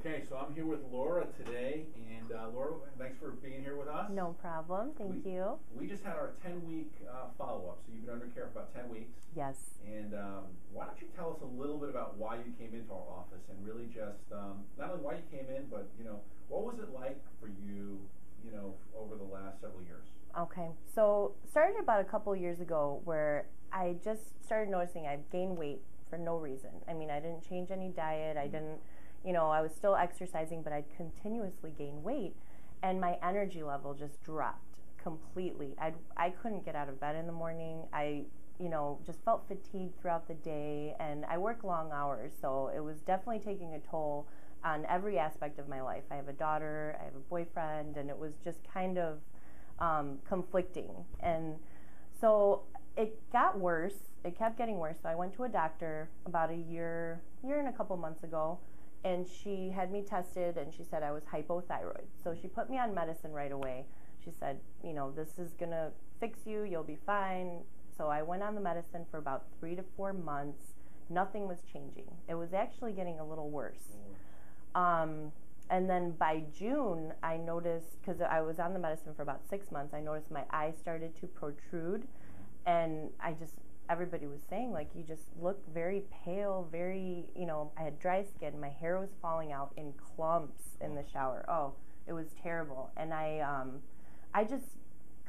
Okay, so I'm here with Laura today, and Laura, thanks for being here with us. No problem, thank you. We just had our 10-week follow-up, so you've been under care for about 10 weeks. Yes. And why don't you tell us a little bit about why you came into our office, and really just, not only why you came in, but, what was it like for you, over the last several years? Okay, so started about a couple years ago where I just started noticing I've gained weight for no reason. I mean, I didn't change any diet, I didn't, I was still exercising, but I'd continuously gain weight, and my energy level just dropped completely. I couldn't get out of bed in the morning. I, just felt fatigued throughout the day, and I work long hours, so it was definitely taking a toll on every aspect of my life. I have a daughter, I have a boyfriend, and it was just kind of conflicting. And so it got worse. It kept getting worse. So I went to a doctor about a year and a couple months ago, and she had me tested, and she said I was hypothyroid. So she put me on medicine right away. She said, this is going to fix you. You'll be fine. So I went on the medicine for about 3 to 4 months. Nothing was changing. It was actually getting a little worse. And then by June, I noticed, because I was on the medicine for about 6 months, I noticed my eyes started to protrude, and everybody was saying, like, you just look very pale, very, I had dry skin, my hair was falling out in clumps in the shower. Oh, it was terrible. And I just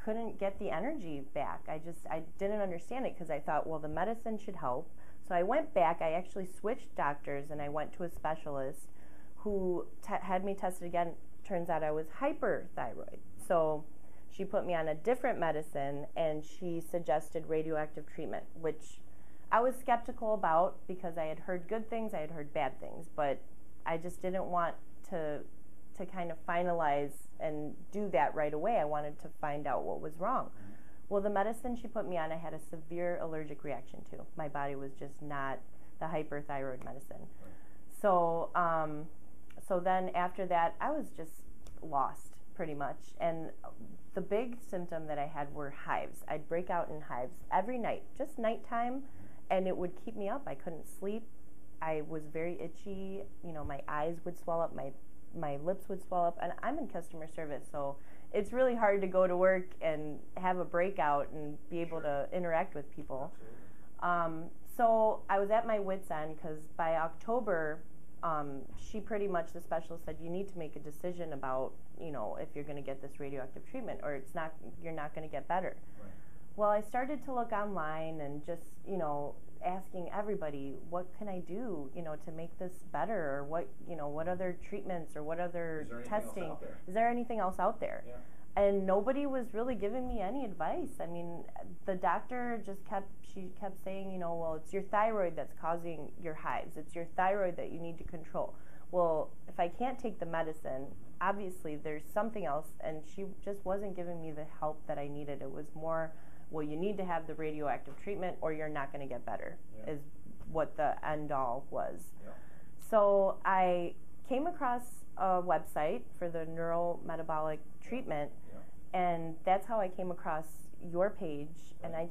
couldn't get the energy back. I didn't understand it, because I thought, well, the medicine should help. So I went back, I actually switched doctors, and I went to a specialist who had me tested again. Turns out I was hyperthyroid. So she put me on a different medicine, and she suggested radioactive treatment, which I was skeptical about because I had heard good things, I had heard bad things, but I just didn't want to kind of finalize and do that right away. I wanted to find out what was wrong. Well, the medicine she put me on, I had a severe allergic reaction to. My body was just not the hyperthyroid medicine. So, so then after that, I was just lost pretty much. And the big symptom that I had were hives. I'd break out in hives every night, just nighttime, and it would keep me up. I couldn't sleep. I was very itchy. My eyes would swell up, my lips would swell up, and I'm in customer service, so it's really hard to go to work and have a breakout and be able to interact with people. So I was at my wit's end, because by October, she pretty much, the specialist said, you need to make a decision about, if you're going to get this radioactive treatment, or you're not going to get better. Right. Well, I started to look online and just, asking everybody, what can I do, to make this better, or what other treatments, or what other testing, is there anything else out there? Yeah. And nobody was really giving me any advice. I mean, the doctor she kept saying, well, it's your thyroid that's causing your hives. It's your thyroid that you need to control. Well, if I can't take the medicine, obviously there's something else, and she just wasn't giving me the help that I needed. It was more, well, you need to have the radioactive treatment or you're not going to get better, is what the end all was. Yeah. So I came across a website for the neurometabolic treatment, and that's how I came across your page. And I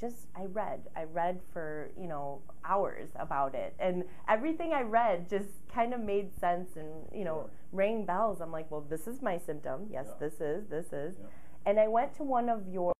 read for hours about it, and everything I read just kind of made sense and rang bells. I'm like, well, this is my symptom. Yes, this is. And I went to one of your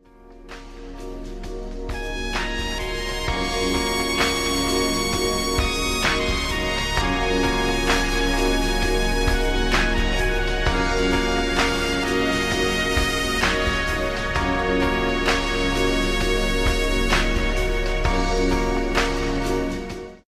you.